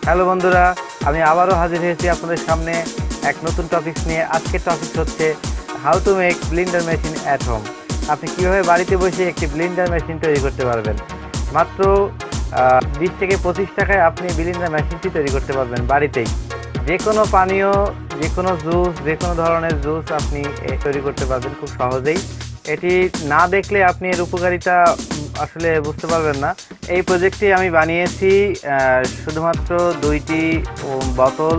Hello বন্ধুরা, আমি আবারও হাজির হয়েছি আপনাদের সামনে এক নতুন টপিকস নিয়ে। আজকের টপিক হচ্ছে how to make Blender machine at home. আপনি কীভাবে বাড়িতে বসে একটি ব্লেন্ডার মেশিন তৈরি করতে পারবেন। মাত্র 20 থেকে 25 টাকায় আপনি ব্লেন্ডার মেশিনটি তৈরি করতে পারবেন বাড়িতেই। যে কোনো পানীয়, যে কোনো জুস, যে কোনো ধরনের জুস আপনি তৈরি করতে পারবেন খুব সহজেই। এটি না দেখলে আপনি এর উপকারিতা আসলে বুঝতে পারবেন না। এই প্রজেক্টটি আমি বানিয়েছি শুধুমাত্র 2টি বোতল,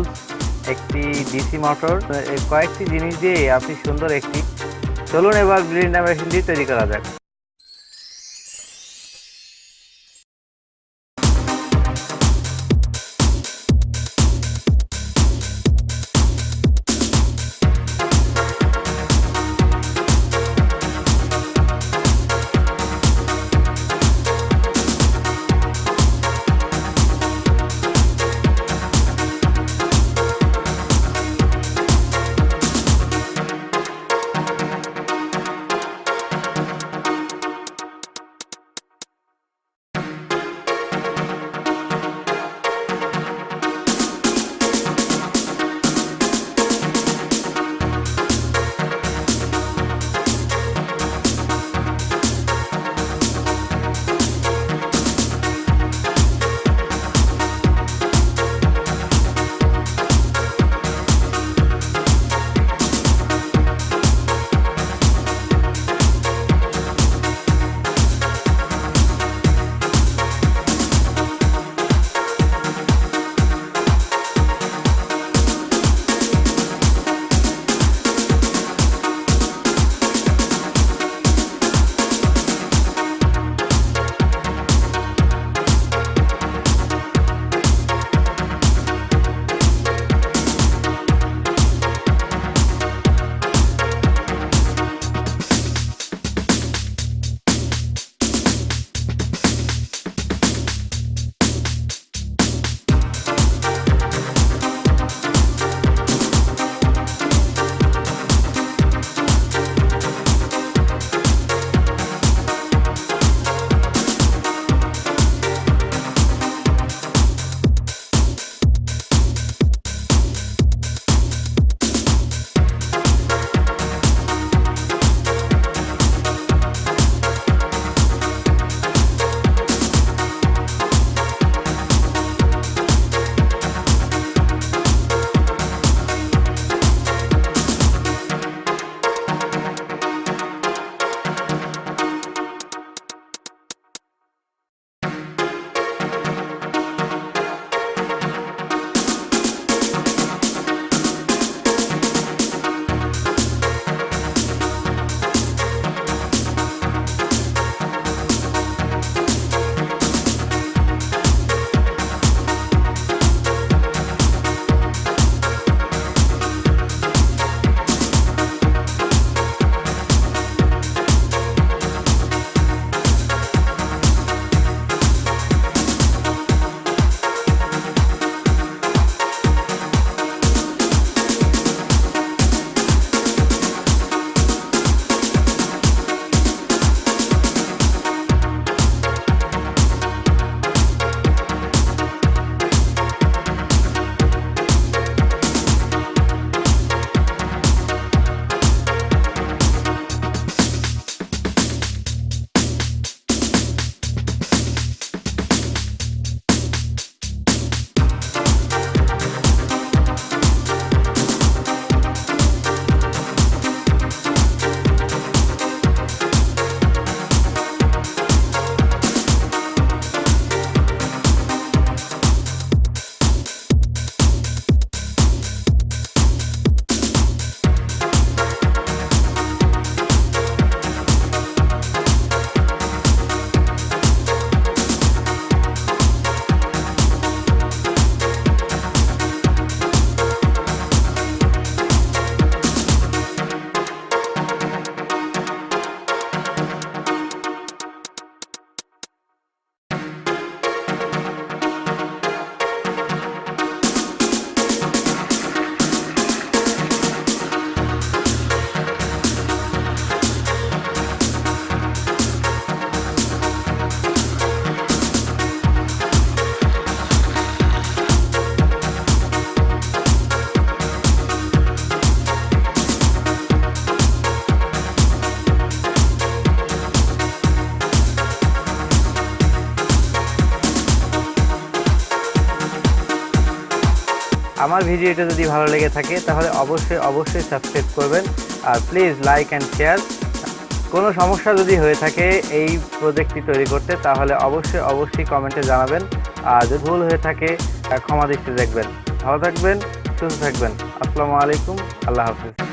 একটি ডিসি মোটর, কয়েকটি জিনিস দিয়ে আপনি সুন্দর একটি। চলুন এবার ব্লেন্ডার মেশিনটি তৈরি করা যাক। আমার ভিডিওটা যদি ভালো লেগে থাকে তাহলে অবশ্যই সাবস্ক্রাইব করবেন, আর প্লিজ লাইক অ্যান্ড শেয়ার। কোনো সমস্যা যদি হয়ে থাকে এই প্রজেক্টটি তৈরি করতে তাহলে অবশ্যই কমেন্টে জানাবেন, আর যদি ভুল হয়ে থাকে ক্ষমা দৃষ্টিতে দেখবেন। ভালো থাকবেন, সুস্থ থাকবেন। আসসালামু আলাইকুম, আল্লাহ হাফিজ।